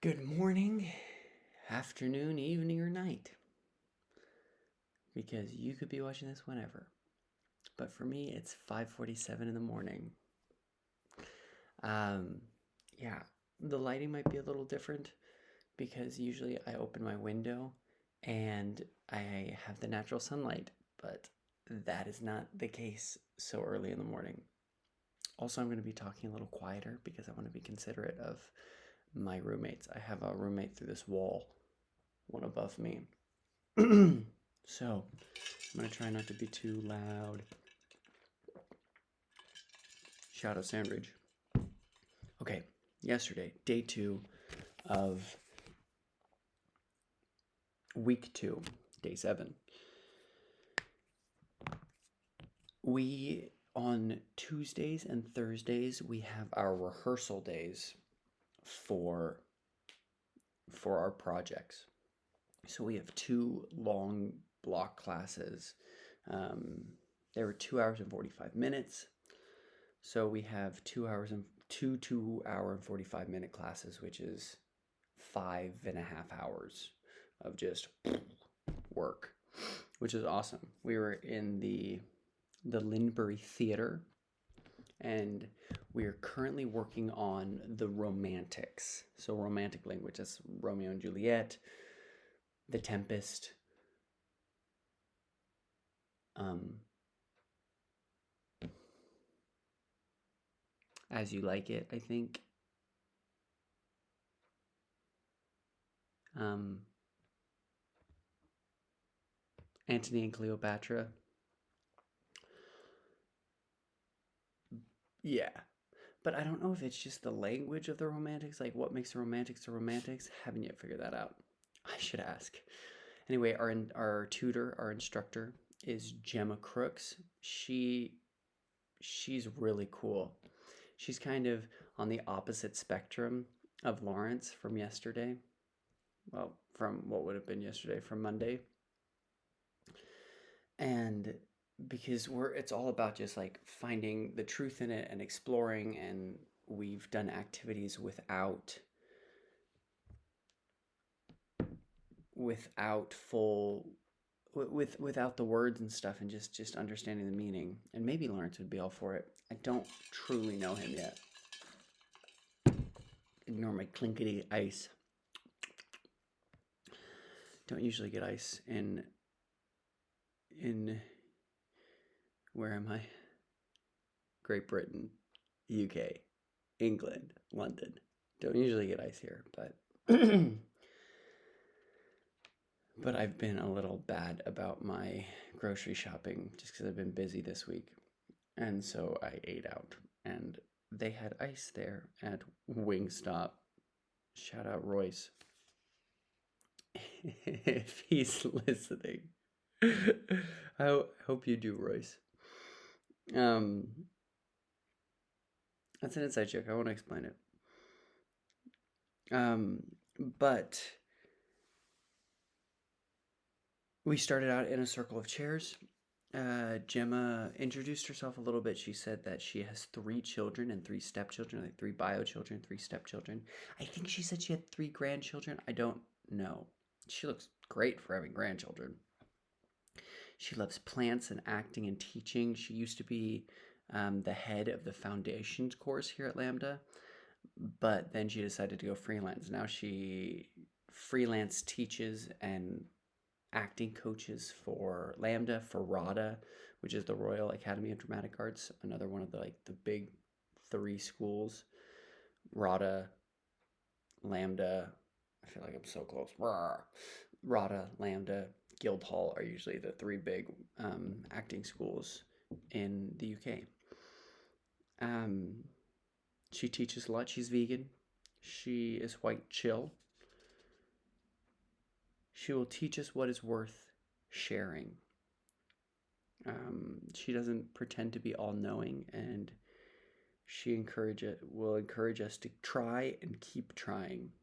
Good morning, afternoon, evening, or night. Because you could be watching this whenever. But for me, it's 5:47 in the morning. Yeah, the lighting might be a little different because usually I open my window and I have the natural sunlight, but that is not the case so early in the morning. Also, I'm going to be talking a little quieter because I want to be considerate of my roommates. I have a roommate through this wall, one above me. So, I'm going to try not to be too loud. Shout out Sandridge. Okay, yesterday, day 2 of week 2, day 7. On Tuesdays and Thursdays, we have our rehearsal days for our projects. So we have 2 long block classes. They were 2 hours and 45 minutes. So we have 2 hour and 45-minute classes, which is 5.5 hours of just work, which is awesome. We were in the Lindbury Theater, and we are currently working on the romantics. So romantic language, that's Romeo and Juliet, The Tempest, As You Like It, I think. Antony and Cleopatra. Yeah. But I don't know if it's just the language of the romantics, like what makes the romantics the romantics. Haven't yet figured that out. I should ask. Anyway, our tutor, our instructor, is Gemma Crooks. She's really cool. She's kind of on the opposite spectrum of Lawrence from yesterday. Well, from what would have been yesterday, from Monday. And because it's all about just like finding the truth in it and exploring, and we've done activities without without the words and stuff, and just understanding the meaning. And maybe Lawrence would be all for it. I don't truly know him yet. Ignore my clinkety ice. Don't usually get ice in where am I? Great Britain, UK, England, London. Don't usually get ice here, but but I've been a little bad about my grocery shopping just because I've been busy this week. And so I ate out, and they had ice there at Wingstop. Shout out Royce. If he's listening. I hope you do, Royce. That's an inside joke. I want to explain it. But we started out in a circle of chairs. Gemma introduced herself a little bit. She said that she has 3 children and 3 stepchildren, like 3 bio children, 3 stepchildren. I think she said she had 3 grandchildren. I don't know. She looks great for having grandchildren. She loves plants and acting and teaching. She used to be the head of the foundations course here at LAMDA, but then she decided to go freelance. Now she freelance teaches and acting coaches for LAMDA, for RADA, which is the Royal Academy of Dramatic Arts, another one of the big 3 schools. RADA, LAMDA, I feel like I'm so close. RADA, LAMDA, Guildhall are usually the 3 big acting schools in the UK. She teaches a lot. She's vegan. She is white chill. She will teach us what is worth sharing. She doesn't pretend to be all-knowing, and she will encourage us to try and keep trying.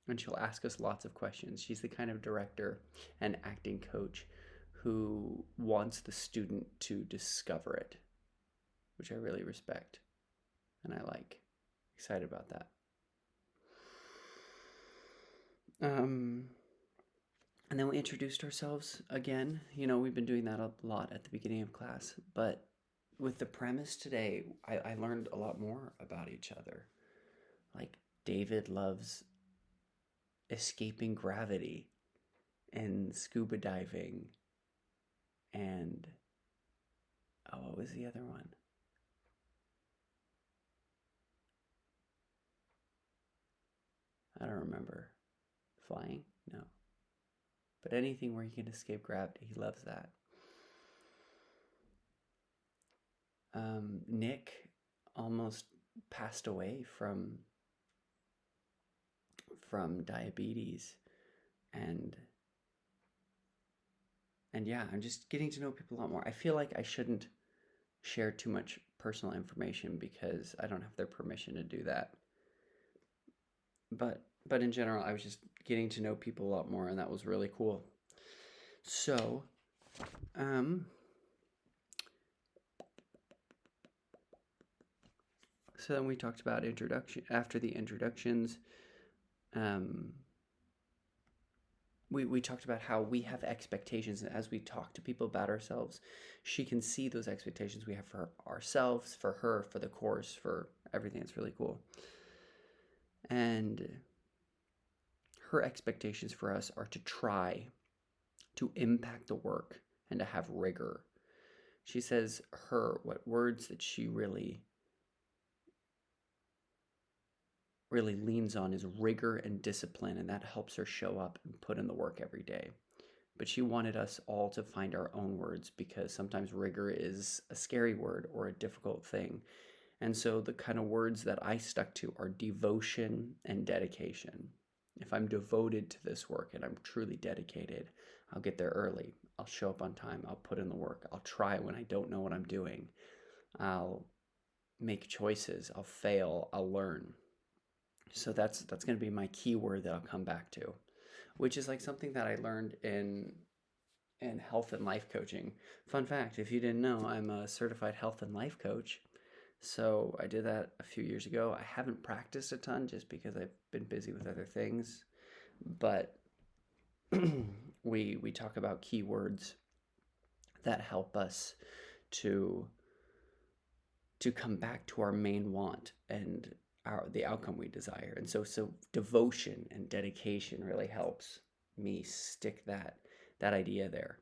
And she'll ask us lots of questions. She's the kind of director and acting coach who wants the student to discover it, which I really respect and I like. Excited about that. Um, and then we introduced ourselves again. We've been doing that a lot at the beginning of class, but with the premise today, I learned a lot more about each other. Like, David loves escaping gravity and scuba diving and, oh, what was the other one? I don't remember. Flying? No. But anything where he can escape gravity, he loves that. Nick almost passed away from diabetes, and yeah, I'm just getting to know people a lot more. I feel like I shouldn't share too much personal information because I don't have their permission to do that. But in general, I was just getting to know people a lot more, and that was really cool. So, so then we talked about introduction. After the introductions, we talked about how we have expectations, and as we talk to people about ourselves, she can see those expectations we have for ourselves, for her, for the course, for everything. It's really cool. And her expectations for us are to try to impact the work and to have rigor. She says what words that she really leans on is rigor and discipline, and that helps her show up and put in the work every day. But she wanted us all to find our own words, because sometimes rigor is a scary word or a difficult thing. And so the kind of words that I stuck to are devotion and dedication. If I'm devoted to this work and I'm truly dedicated, I'll get there early. I'll show up on time. I'll put in the work. I'll try when I don't know what I'm doing. I'll make choices. I'll fail. I'll learn. So that's going to be my key word that I'll come back to, which is like something that I learned in health and life coaching. Fun fact, if you didn't know, I'm a certified health and life coach. So I did that a few years ago. I haven't practiced a ton just because I've been busy with other things. But we talk about keywords that help us to come back to our main want and the outcome we desire. And so devotion and dedication really helps me stick that idea there.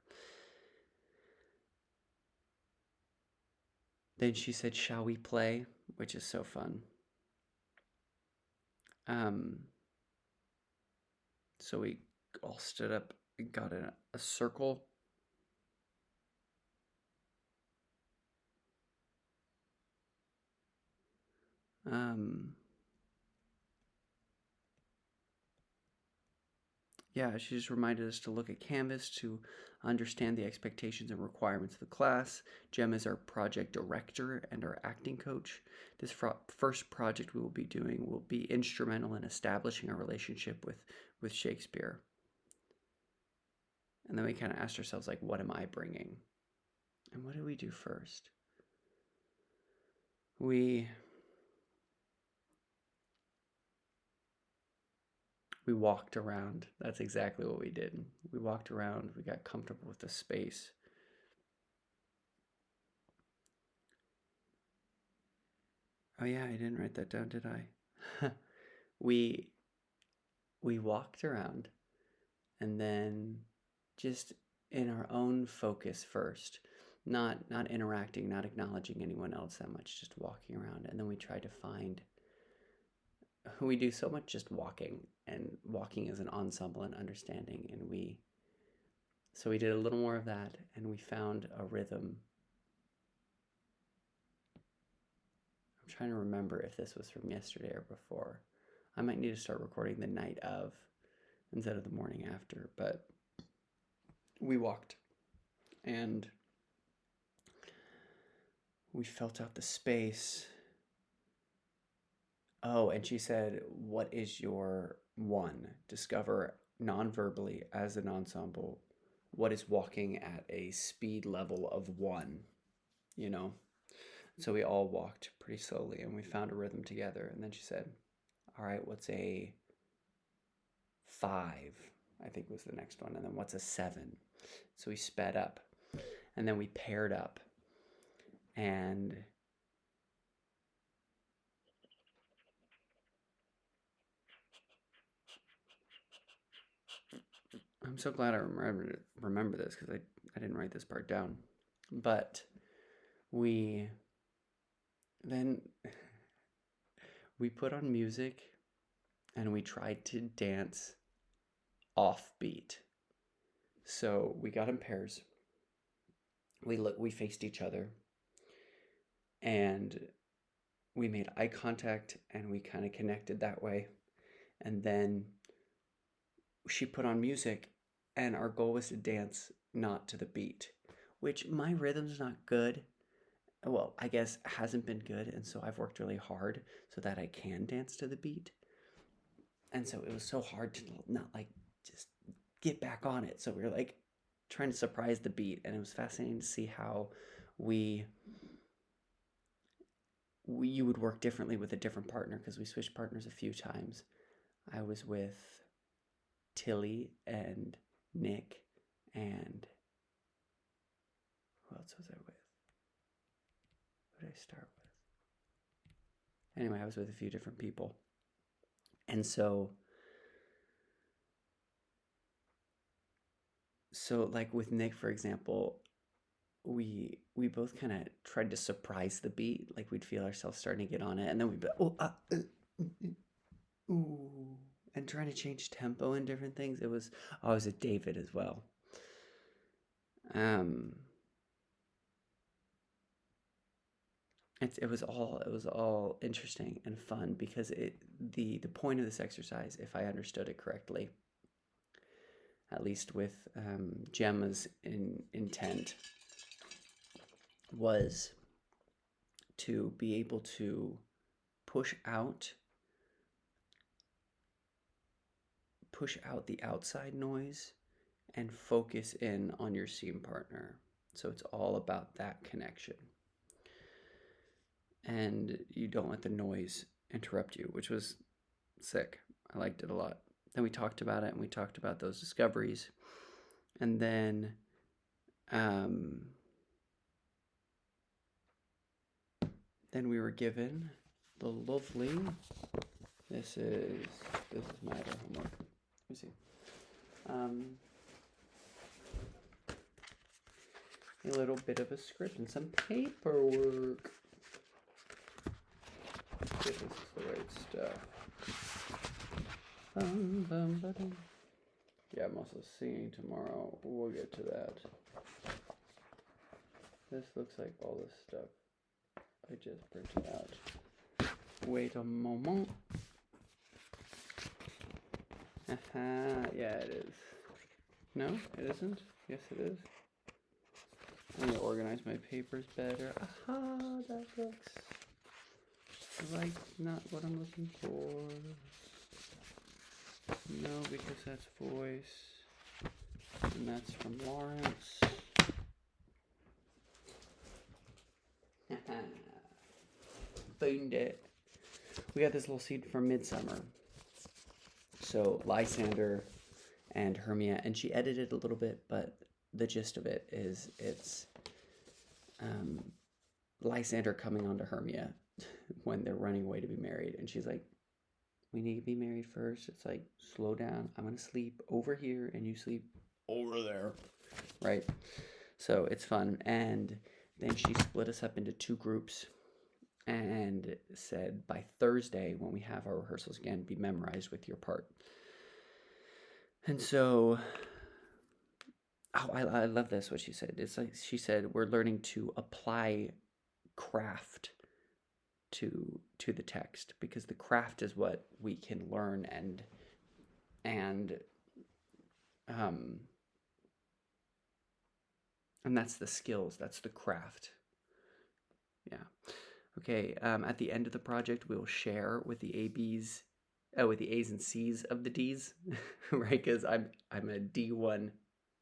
Then she said, "Shall we play?" which is so fun. So we all stood up and got in a circle. Yeah, she just reminded us to look at Canvas to understand the expectations and requirements of the class. Jem is our project director and our acting coach. This first project we will be doing will be instrumental in establishing our relationship with Shakespeare. And then we kind of asked ourselves, like, what am I bringing? And what did we do first? We walked around. That's exactly what we did. We walked around. We got comfortable with the space. Oh yeah, I didn't write that down, did I? we walked around, and then just in our own focus first, not interacting, not acknowledging anyone else that much, just walking around. And then we tried to find, we do so much just walking, and walking is an ensemble and understanding, and we did a little more of that, and we found a rhythm. I'm trying to remember if this was from yesterday or before. I might need to start recording the night of instead of the morning after, but we walked and we felt out the space. Oh, and she said, "What is your one? Discover non-verbally as an ensemble what is walking at a speed level of one, you know?" So we all walked pretty slowly and we found a rhythm together. And then she said, "All right, what's a 5, I think was the next one. And then what's a 7? So we sped up. And then we paired up. And I'm so glad I remember this because I didn't write this part down. But we then we put on music and we tried to dance offbeat. So we got in pairs. We faced each other and we made eye contact and we kind of connected that way. And then she put on music and our goal was to dance not to the beat, which my rhythm's not good. Well, I guess hasn't been good, and so I've worked really hard so that I can dance to the beat. And so it was so hard to not like just get back on it. So we were like trying to surprise the beat, and it was fascinating to see how you would work differently with a different partner because we switched partners a few times. I was with Tilly and Nick, and who else was I with? Who did I start with? Anyway, I was with a few different people. And so like with Nick, for example, we both kind of tried to surprise the beat. Like we'd feel ourselves starting to get on it, and then we'd be ooh, and trying to change tempo and different things. It was I was with David as well. It was all interesting and fun because the point of this exercise, if I understood it correctly, at least with Gemma's intent, was to be able to push out the outside noise and focus in on your scene partner. So it's all about that connection. And you don't let the noise interrupt you, which was sick. I liked it a lot. Then we talked about it, and we talked about those discoveries. And then we were given the lovely, this is my other homework. Let me see. A little bit of a script and some paperwork. If this is the right stuff. Yeah, I'm also singing tomorrow. We'll get to that. This looks like all this stuff I just printed out. Wait a moment. Yeah, it is. No, it isn't? Yes, it is. I need to organize my papers better. Aha, that looks like not what I'm looking for. No, because that's voice. And that's from Lawrence. Found it. We got this little seed from Midsummer. So Lysander and Hermia, and she edited a little bit, but the gist of it is it's Lysander coming on to Hermia when they're running away to be married, and she's like, we need to be married first. It's like, slow down. I'm gonna sleep over here and you sleep over there, right? So it's fun. And then she split us up into 2 groups and said by Thursday, when we have our rehearsals again, be memorized with your part. And so I love this, what she said. It's like she said, we're learning to apply craft to the text, because the craft is what we can learn and that's the skills, that's the craft. Yeah. Okay, at the end of the project, we'll share with the A's and C's of the D's, right? Because I'm a D1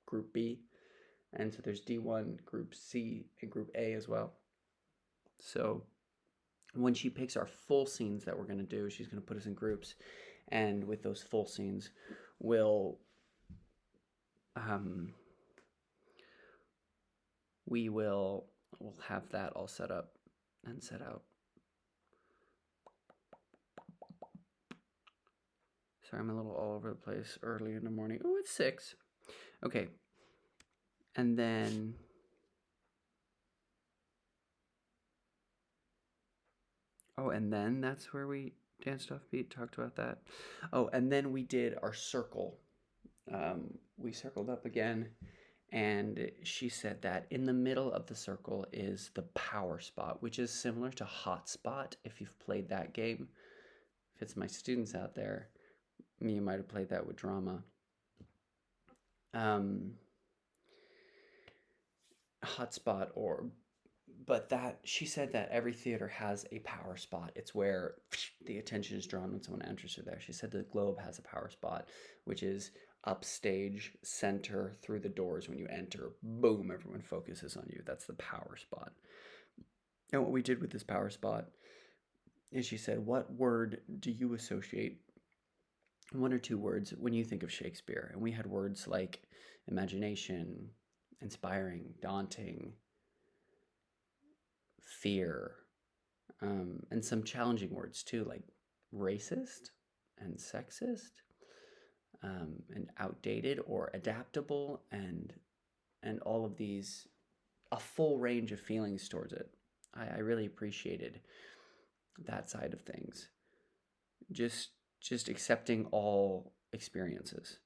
Group B, and so there's D1 Group C and Group A as well. So when she picks our full scenes that we're going to do, she's going to put us in groups, and with those full scenes, we'll um, we'll have that all set up and set out. Sorry, I'm a little all over the place early in the morning. Oh, it's 6. Okay. And then that's where we danced off beat, talked about that. Oh, and then we did our circle. We circled up again, and she said that in the middle of the circle is the power spot, which is similar to hotspot if you've played that game. If it's my students out there, you might have played that with drama. Hotspot, but that she said that every theater has a power spot. It's where the attention is drawn when someone enters there. She said the Globe has a power spot, which is upstage, center, through the doors. When you enter, boom, everyone focuses on you. That's the power spot. And what we did with this power spot is she said, what word do you associate, 1 or 2 words, when you think of Shakespeare? And we had words like imagination, inspiring, daunting, fear, and some challenging words too, like racist and sexist, and outdated or adaptable, and all of these, a full range of feelings towards it. I really appreciated that side of things. Just accepting all experiences.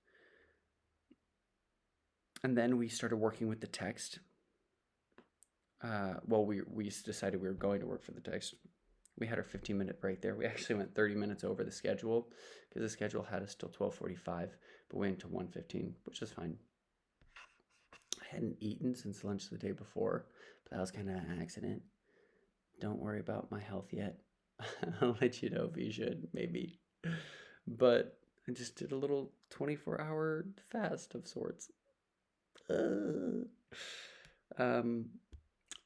And then we started working with the text. Well, we decided we were going to work for the text. We had our 15-minute break there. We actually went 30 minutes over the schedule because the schedule had us till 12:45, but we went to 1:15, which is fine. I hadn't eaten since lunch the day before, but that was kind of an accident. Don't worry about my health yet. I'll let you know if you should, maybe. But I just did a little 24-hour fast of sorts.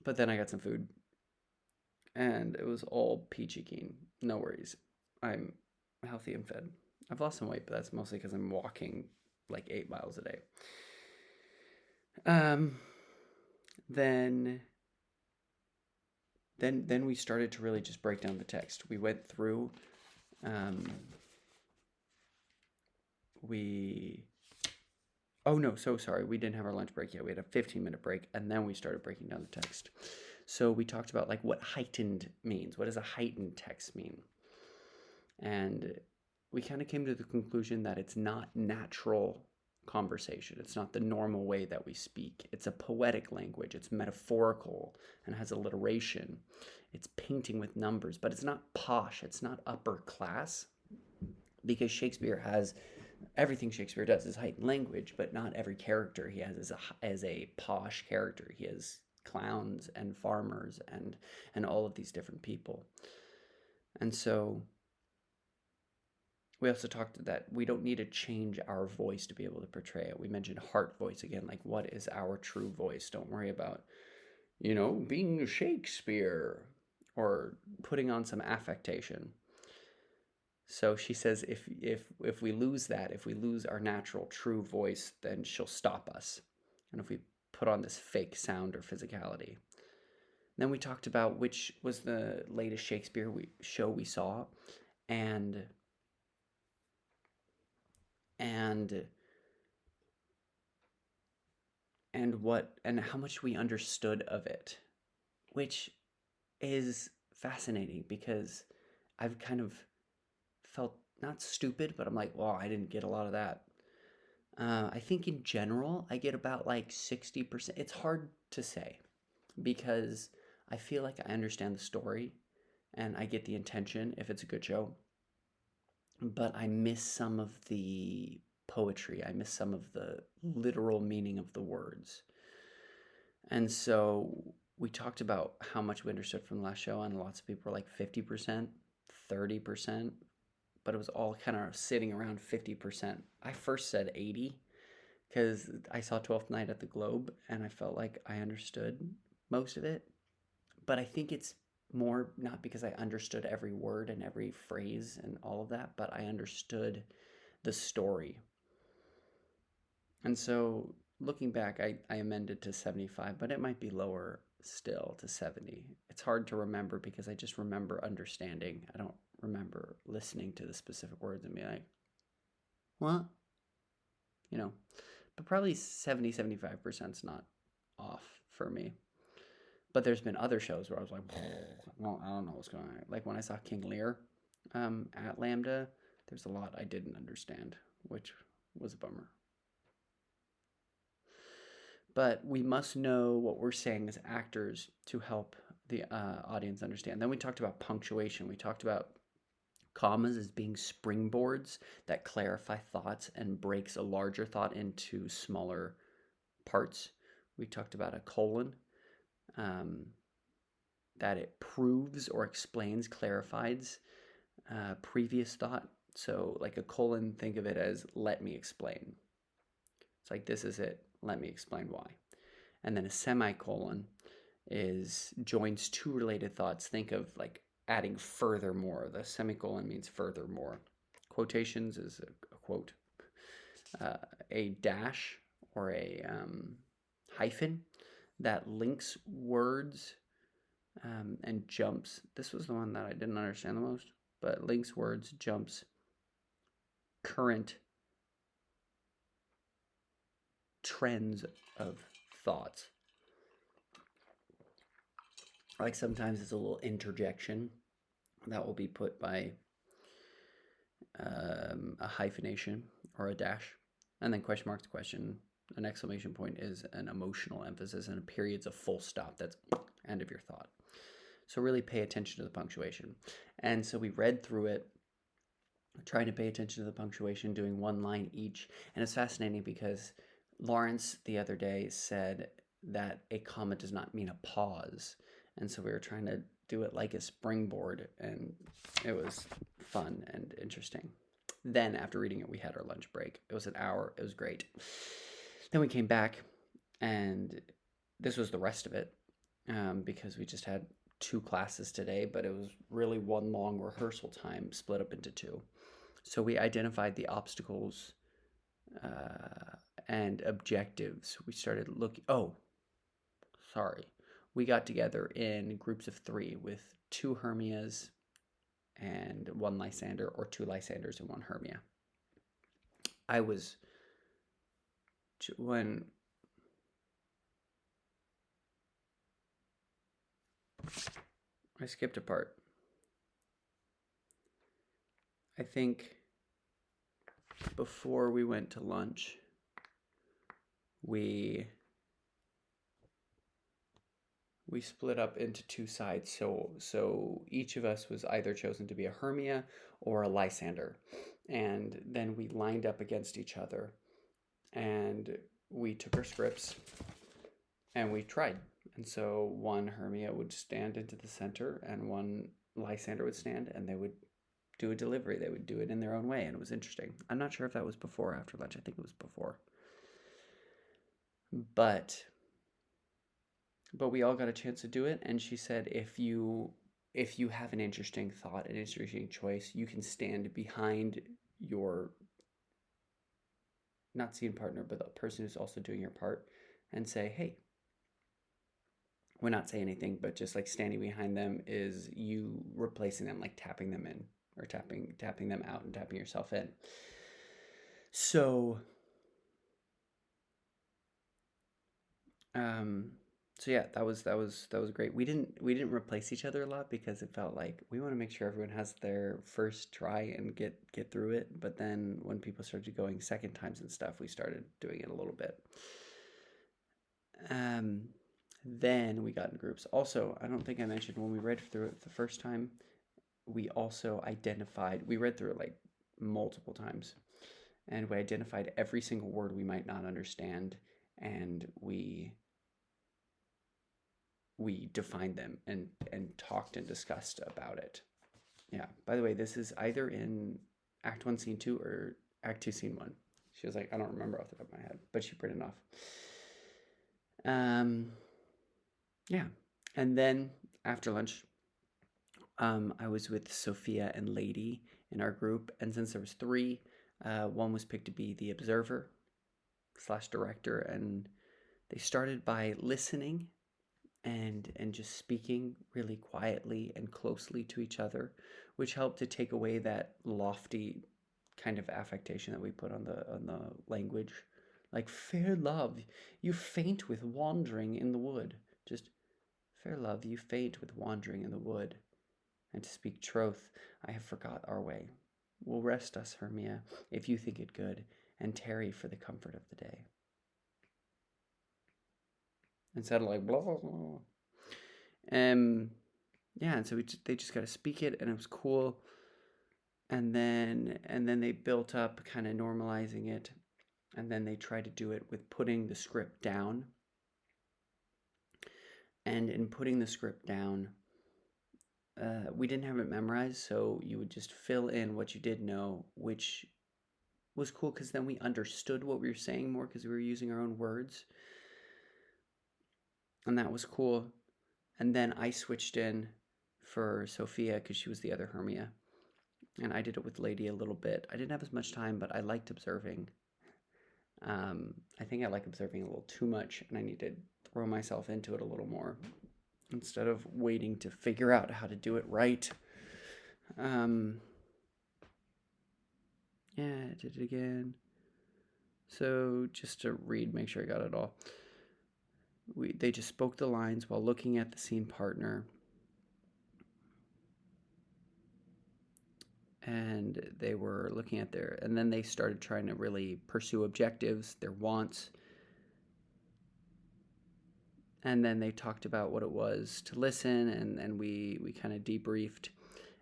But then I got some food, and it was all peachy keen. No worries. I'm healthy and fed. I've lost some weight, but that's mostly because I'm walking like 8 miles a day. Then we started to really just break down the text. We went through. Oh no, so sorry. We didn't have our lunch break yet. We had a 15-minute break, and then we started breaking down the text. So we talked about like what heightened means. What does a heightened text mean? And we kind of came to the conclusion that it's not natural conversation. It's not the normal way that we speak. It's a poetic language. It's metaphorical and has alliteration. It's painting with numbers, but it's not posh. It's not upper class, because Shakespeare has everything Shakespeare does is heightened language, but not every character he has is a posh character. He has clowns and farmers and all of these different people. And so we also talked that we don't need to change our voice to be able to portray it. We mentioned heart voice again, like what is our true voice? Don't worry about, being Shakespeare or putting on some affectation. So she says if we lose that, if we lose our natural true voice, then she'll stop us. And if we put on this fake sound or physicality. Then we talked about which was the latest Shakespeare show we saw, and how much we understood of it, which is fascinating because I've kind of felt not stupid, but I'm like, wow, I didn't get a lot of that. I think in general, I get about like 60%. It's hard to say because I feel like I understand the story and I get the intention if it's a good show, but I miss some of the poetry. I miss some of the literal meaning of the words. And so we talked about how much we understood from the last show, and lots of people were like 50%, 30%, but it was all kind of sitting around 50%. I first said 80 because I saw 12th Night at the Globe and I felt like I understood most of it. But I think it's more not because I understood every word and every phrase and all of that, but I understood the story. And so looking back, I amended to 75, but it might be lower still to 70. It's hard to remember because I just remember understanding. I don't remember listening to the specific words and being like, what? You know, but probably 70, 75% is not off for me. But there's been other shows where I was like, well, I don't know what's going on. Like when I saw King Lear at LAMDA, there's a lot I didn't understand, which was a bummer. But we must know what we're saying as actors to help the audience understand. Then we talked about punctuation. We talked about commas as being springboards that clarify thoughts and breaks a larger thought into smaller parts. We talked about a colon, that it proves or explains, clarifies previous thought. So, like a colon, think of it as let me explain. It's like, this is it, let me explain why. And then a semicolon is joins two related thoughts. Think of like adding furthermore. The semicolon means furthermore. Quotations is a quote. A dash or a hyphen that links words and jumps. This was the one that I didn't understand the most, but links words, jumps, current trends of thoughts. Like sometimes it's a little interjection that will be put by a hyphenation or a dash, and then question mark to question. An exclamation point is an emotional emphasis, and a period's a full stop. That's end of your thought. So really pay attention to the punctuation. And so we read through it, trying to pay attention to the punctuation, doing one line each. And it's fascinating because Lawrence the other day said that a comma does not mean a pause. And so we were trying to do it like a springboard, and it was fun and interesting. Then after reading it, we had our lunch break. It was an hour. It was great. Then we came back, and this was the rest of it, because we just had 2 classes today, but it was really one long rehearsal time split up into 2. So we identified the obstacles and objectives. We started looking. Oh, sorry. We got together in groups of 3 with 2 Hermias and 1 Lysander, or 2 Lysanders and 1 Hermia. When I skipped a part. I think before we went to lunch, we split up into 2 sides. So each of us was either chosen to be a Hermia or a Lysander. And then we lined up against each other, and we took our scripts and we tried. And so 1 Hermia would stand into the center and 1 Lysander would stand, and they would do a delivery. They would do it in their own way, and it was interesting. I'm not sure if that was before or after lunch. I think it was before. But we all got a chance to do it, and she said if you have an interesting thought, an interesting choice, you can stand behind your not scene partner, but the person who's also doing your part, and say, hey, we're not saying anything, but just like standing behind them is you replacing them, like tapping them in, or tapping them out and tapping yourself in. So so yeah, that was great. We didn't replace each other a lot because it felt like we want to make sure everyone has their first try and get through it. But then when people started going second times and stuff, we started doing it a little bit. Then we got in groups. Also, I don't think I mentioned when we read through it the first time, we also identified, we read through it like multiple times, and we identified every single word we might not understand, and we defined them and talked and discussed about it. Yeah, by the way, this is either in Act 1, Scene 2 or Act 2, Scene 1. She was like, I don't remember off the top of my head, but she printed it off. Yeah, and then after lunch, I was with Sophia and Lady in our group, and since there was 3, one was picked to be the observer, slash director, and they started by listening and just speaking really quietly and closely to each other, which helped to take away that lofty kind of affectation that we put on the language, like fair love, you faint with wandering in the wood. Just fair love, you faint with wandering in the wood. And to speak troth, I have forgot our way. Will rest us, Hermia, if you think it good, and tarry for the comfort of the day. Instead of like blah blah blah. Yeah, and so they just got to speak it, and it was cool. And then they built up, kind of normalizing it, and then they tried to do it with putting the script down. And in putting the script down, we didn't have it memorized, so you would just fill in what you did know, which was cool because then we understood what we were saying more because we were using our own words. And that was cool. And then I switched in for Sophia because she was the other Hermia. And I did it with Lady a little bit. I didn't have as much time, but I liked observing. I think I like observing a little too much, and I need to throw myself into it a little more instead of waiting to figure out how to do it right. Yeah, I did it again. So just to read, make sure I got it all. They just spoke the lines while looking at the scene partner. And they were looking at and then they started trying to really pursue objectives, their wants. And then they talked about what it was to listen, and we kind of debriefed.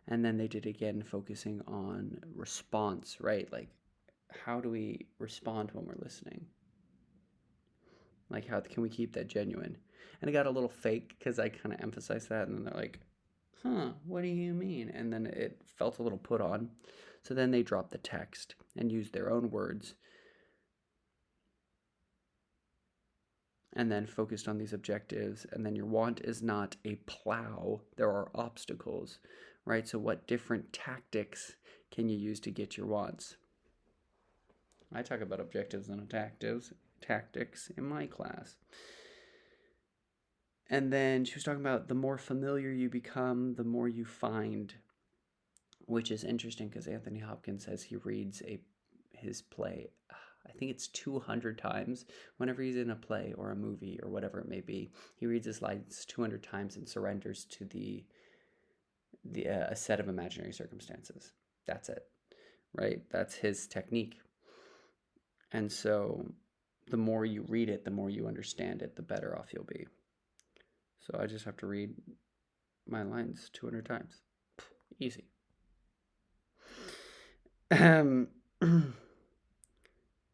And then they did again, focusing on response, right? Like, how do we respond when we're listening? Like, how can we keep that genuine? And it got a little fake because I kind of emphasized that, and then they're like, huh, what do you mean? And then it felt a little put on. So then they dropped the text and used their own words, and then focused on these objectives. And then your want is not a plow, there are obstacles, right? So what different tactics can you use to get your wants? I talk about objectives and tactics in my class. And then she was talking about the more familiar you become, the more you find, which is interesting because Anthony Hopkins says he reads his play, I think it's 200 times. Whenever he's in a play or a movie or whatever it may be, he reads his lines 200 times and surrenders to a set of imaginary circumstances. That's it, right? That's his technique. And so the more you read it, the more you understand it, the better off you'll be. So I just have to read my lines 200 times. Easy.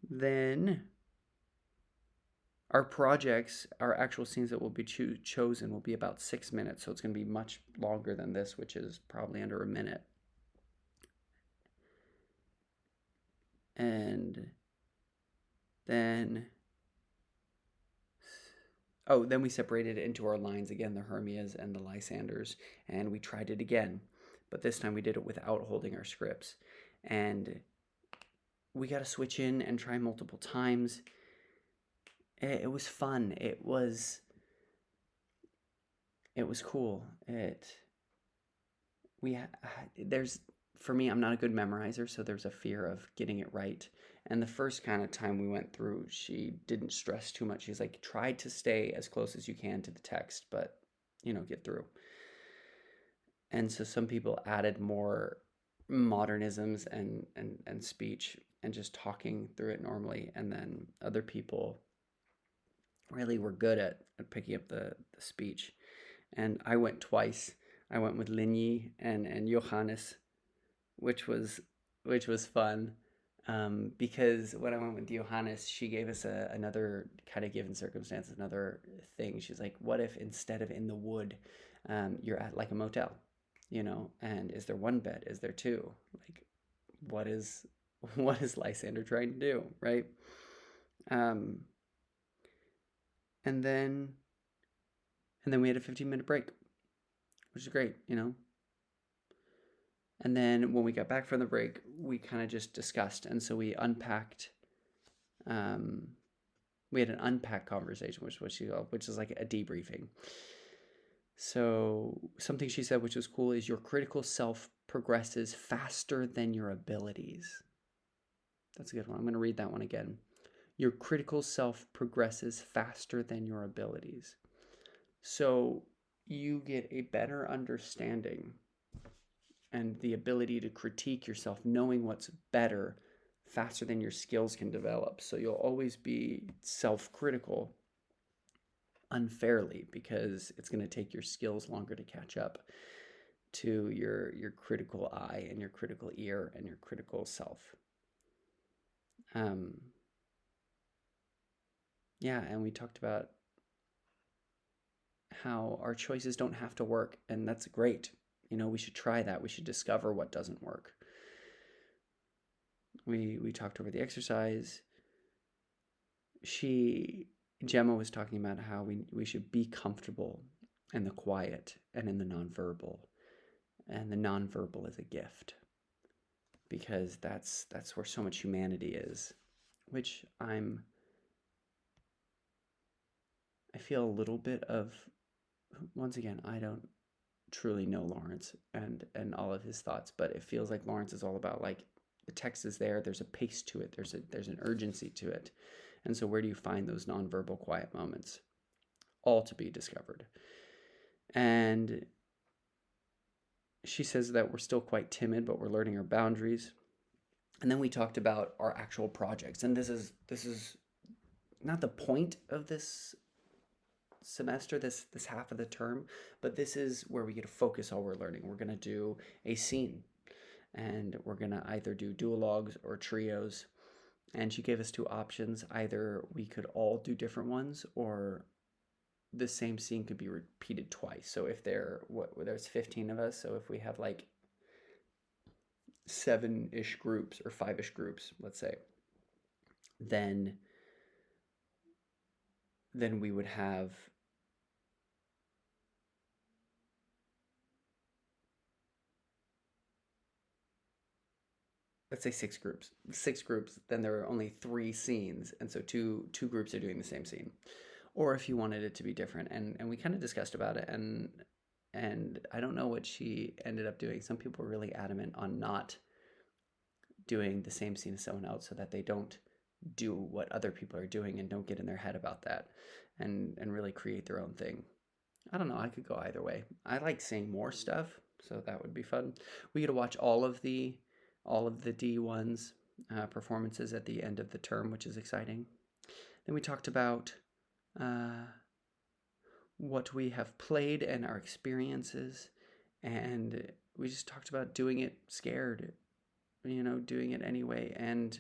Then our projects, our actual scenes that will be chosen will be about 6 minutes. So it's going to be much longer than this, which is probably under a minute. And then we separated it into our lines again, the Hermias and the Lysanders, and we tried it again. But this time we did it without holding our scripts. And we got to switch in and try multiple times. It was fun. It was cool. For me, I'm not a good memorizer, so there's a fear of getting it right. And the first kind of time we went through, she didn't stress too much. She's like, try to stay as close as you can to the text, but, get through. And so some people added more modernisms and speech and just talking through it normally. And then other people really were good at picking up the speech. And I went twice. I went with Linyi and Johannes, which was fun. Because when I went with Johannes, she gave us another kind of given circumstance, another thing. She's like, what if instead of in the wood, you're at like a motel, and is there one bed? Is there two? Like, what is Lysander trying to do, right? And then we had a 15-minute break, which is great, And then when we got back from the break, we kind of just discussed. And so we unpacked We had an unpack conversation, which is like a debriefing. So something she said, which was cool, is your critical self progresses faster than your abilities. That's a good one. I'm going to read that one again. Your critical self progresses faster than your abilities. So you get a better understanding and the ability to critique yourself, knowing what's better faster than your skills can develop. So you'll always be self critical unfairly because it's going to take your skills longer to catch up to your critical eye and your critical ear and your critical self. Um, yeah, and we talked about how our choices don't have to work, and that's great. We should try that. We should discover what doesn't work. We talked over the exercise. Gemma was talking about how we should be comfortable in the quiet and in the nonverbal, and the nonverbal is a gift because that's where so much humanity is, which I feel a little bit of. Once again, I don't truly know Lawrence and all of his thoughts, but it feels like Lawrence is all about like the text is there, there's a pace to it, there's an urgency to it. And so where do you find those nonverbal quiet moments? All to be discovered. And she says that we're still quite timid, but we're learning our boundaries. And then we talked about our actual projects. And this is not the point of this semester, this half of the term, but this is where we get to focus all we're learning. We're going to do a scene, and we're going to either do duologues or trios. And she gave us two options. Either we could all do different ones, or the same scene could be repeated twice. So if there's 15 of us, so if we have like 7-ish groups or 5-ish groups, let's say, then we would have let's say 6 groups, then there are only 3 scenes, and so two groups are doing the same scene. Or if you wanted it to be different, and we kind of discussed about it, and I don't know what she ended up doing. Some people were really adamant on not doing the same scene as someone else so that they don't do what other people are doing and don't get in their head about that and really create their own thing. I don't know, I could go either way. I like seeing more stuff, so that would be fun. We get to watch all of the D1's performances at the end of the term, which is exciting. Then we talked about what we have played and our experiences, and we just talked about doing it scared, doing it anyway. And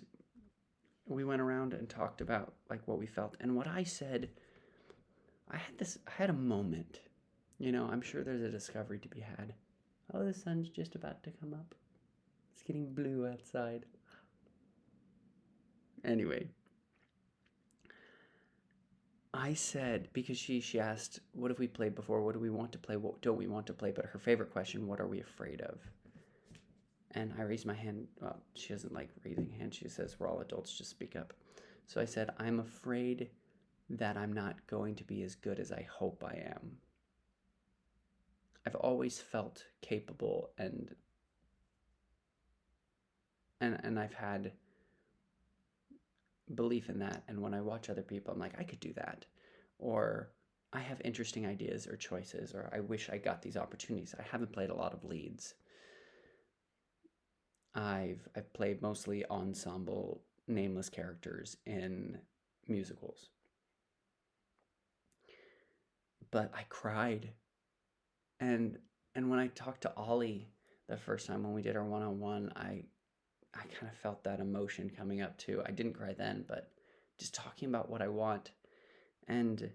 we went around and talked about like what we felt. And what I said, I had a moment. I'm sure there's a discovery to be had. Oh, the sun's just about to come up. It's getting blue outside. Anyway, I said, because she asked, what have we played before? What do we want to play? What don't we want to play? But her favorite question, what are we afraid of? And I raised my hand. Well, she doesn't like raising hands. She says, we're all adults, just speak up. So I said, I'm afraid that I'm not going to be as good as I hope I am. I've always felt capable and I've had belief in that. And when I watch other people, I'm like, I could do that. Or I have interesting ideas or choices, or I wish I got these opportunities. I haven't played a lot of leads. I've played mostly ensemble nameless characters in musicals. But I cried. And when I talked to Ollie the first time when we did our one-on-one, I kind of felt that emotion coming up too. I didn't cry then, but just talking about what I want. And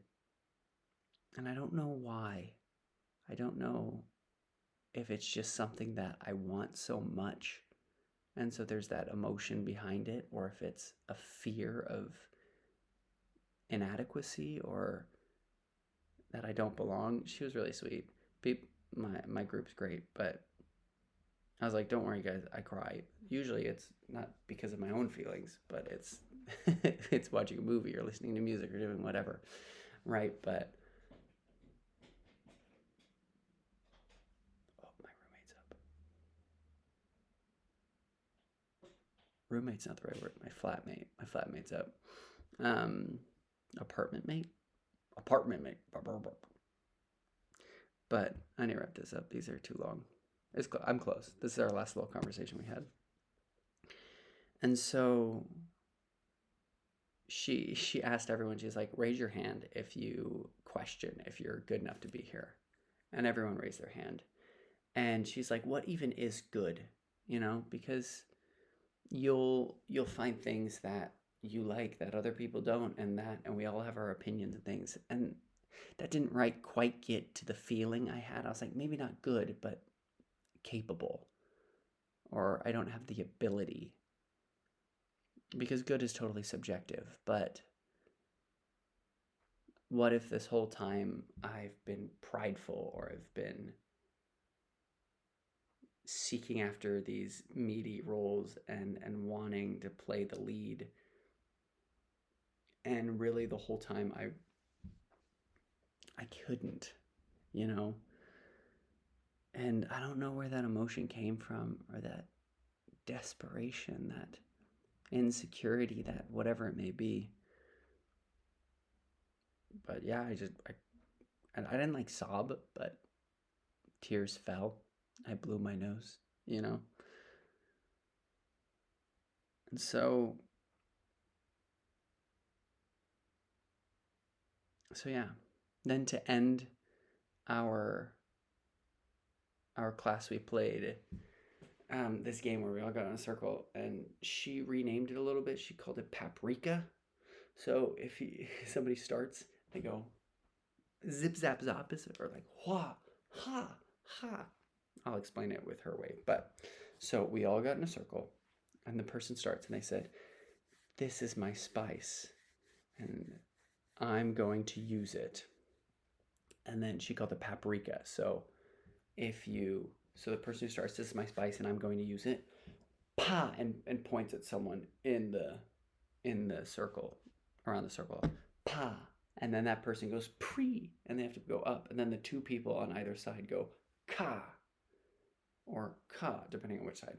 I don't know why. I don't know if it's just something that I want so much, and so there's that emotion behind it, or if it's a fear of inadequacy or that I don't belong. She was really sweet. My group's great, but I was like, don't worry guys, I cry. Usually it's not because of my own feelings, but it's it's watching a movie or listening to music or doing whatever, right? But oh, my roommate's up. Roommate's not the right word. My flatmate. My flatmate's up. Um, apartment mate. Apartment mate. But I need to wrap this up. These are too long. I'm close. This is our last little conversation we had. And so she asked everyone, she's like, raise your hand if you question if you're good enough to be here. And everyone raised their hand. And she's like, what even is good? You know, because you'll find things that you like that other people don't, and we all have our opinions and things. And that didn't quite get to the feeling I had. I was like, maybe not good, but capable. Or I don't have the ability. Because good is totally subjective. But what if this whole time I've been prideful, or I've been seeking after these meaty roles and wanting to play the lead, and really the whole time I couldn't, you know? And I don't know where that emotion came from, or that desperation, that insecurity, that whatever it may be. But yeah, I didn't like sob, but tears fell. I blew my nose, you know? And so yeah. Then to end our class, we played this game where we all got in a circle, and she renamed it a little bit. She called it Paprika. So if somebody starts, they go zip zap zop, or like wha ha ha. I'll explain it with her way. But so we all got in a circle, and the person starts, and they said, "This is my spice, and I'm going to use it." And then she called it paprika. So the person who starts, "This is my spice, and I'm going to use it," pa, and points at someone in the circle, around the circle, pa, and then that person goes pre, and they have to go up, and then the two people on either side go ka, or ka, depending on which side.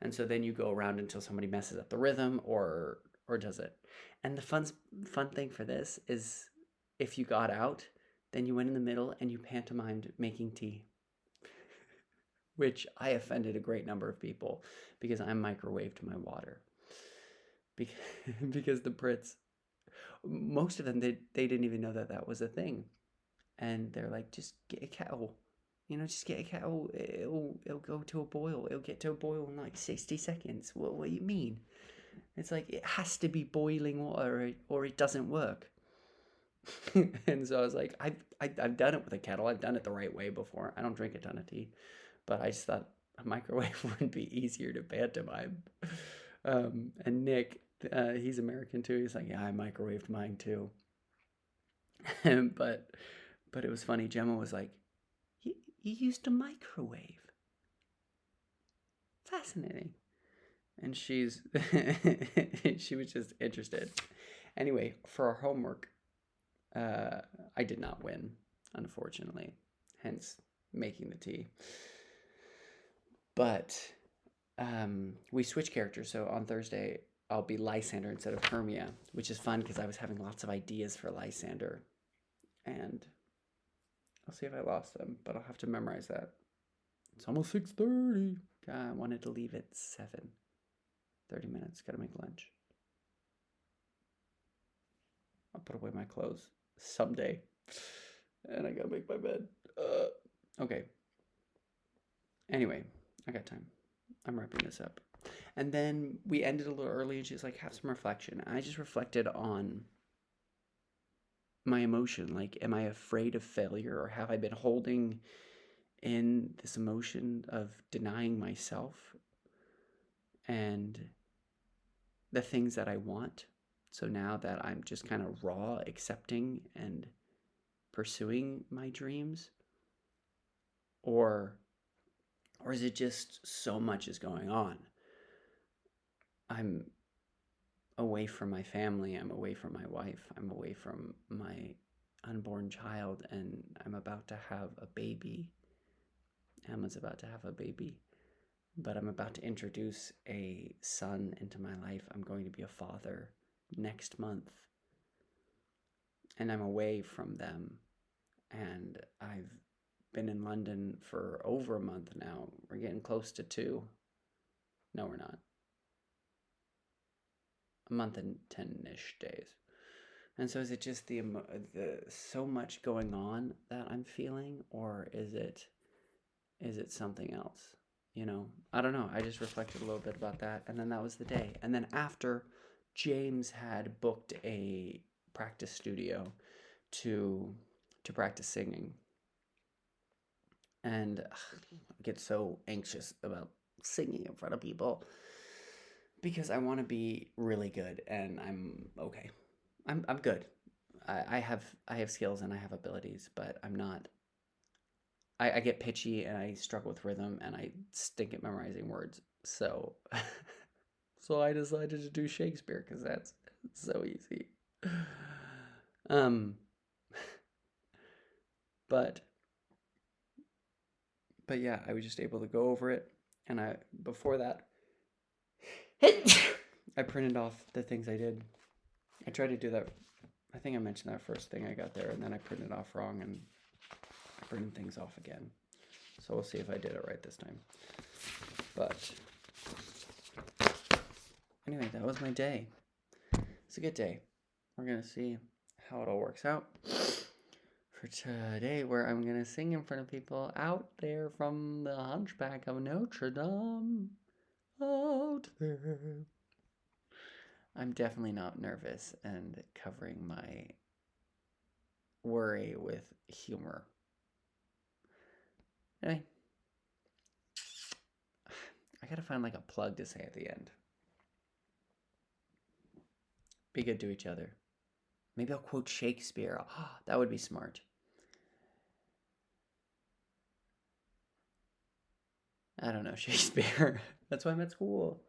And so then you go around until somebody messes up the rhythm or does it. And the fun thing for this is, if you got out, then you went in the middle and you pantomimed making tea. Which I offended a great number of people, because I microwaved my water. Because the Brits, most of them, they didn't even know that was a thing. And they're like, just get a kettle. Just get a kettle. It'll go to a boil. It'll get to a boil in like 60 seconds. What do you mean? It's like, it has to be boiling water or it doesn't work. And so I was like, I've done it with a kettle. I've done it the right way before. I don't drink a ton of tea. But I just thought a microwave would be easier to pantomime. And Nick, he's American too. He's like, yeah, I microwaved mine too. but it was funny. Gemma was like, you used a microwave. Fascinating. And she was just interested. Anyway, for our homework, I did not win, unfortunately. Hence, making the tea. But we switch characters. So on Thursday, I'll be Lysander instead of Hermia, which is fun because I was having lots of ideas for Lysander. And I'll see if I lost them, but I'll have to memorize that. It's almost 6:30. God, I wanted to leave at 7. 30 minutes. Gotta make lunch. I'll put away my clothes someday. And I gotta make my bed. Okay. Anyway, I got time. I'm wrapping this up. And then we ended a little early, and she's like, have some reflection. I just reflected on my emotion. Like, am I afraid of failure, or have I been holding in this emotion of denying myself and the things that I want? So now that I'm just kind of raw accepting and pursuing my dreams, or is it just so much is going on? I'm away from my family. I'm away from my wife. I'm away from my unborn child, and I'm about to have a baby. Emma's about to have a baby, but I'm about to introduce a son into my life. I'm going to be a father next month, and I'm away from them. And I've been in London for over a month now. We're getting close to 2. No, we're not. A month and 10-ish days. And so is it just the so much going on that I'm feeling, or is it something else? I don't know. I just reflected a little bit about that, and then that was the day. And then after, James had booked a practice studio to practice singing, and I get so anxious about singing in front of people because I want to be really good, and I'm okay. I'm good. I have skills and I have abilities, but I'm not. I get pitchy and I struggle with rhythm and I stink at memorizing words. So, so I decided to do Shakespeare because that's so easy. Um, but yeah, I was just able to go over it, and before that, I printed off the things I did. I tried to do that. I think I mentioned that first thing I got there, and then I printed it off wrong, and I printed things off again. So we'll see if I did it right this time. But anyway, that was my day. It's a good day. We're going to see how it all works out for today, where I'm going to sing in front of people out there from the Hunchback of Notre Dame. Out there. I'm definitely not nervous and covering my worry with humor. Anyway, I gotta find like a plug to say at the end. Be good to each other. Maybe I'll quote Shakespeare. Oh, that would be smart. I don't know Shakespeare. That's why I'm at school.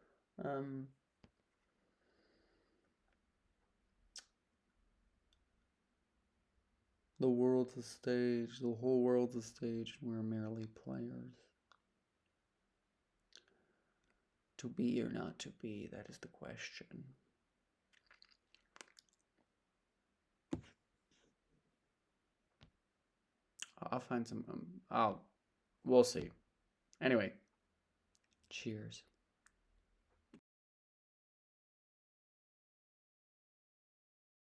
The world's a stage. The whole world's a stage. We're merely players. To be or not to be, that is the question. I'll find some. We'll see. Anyway, cheers.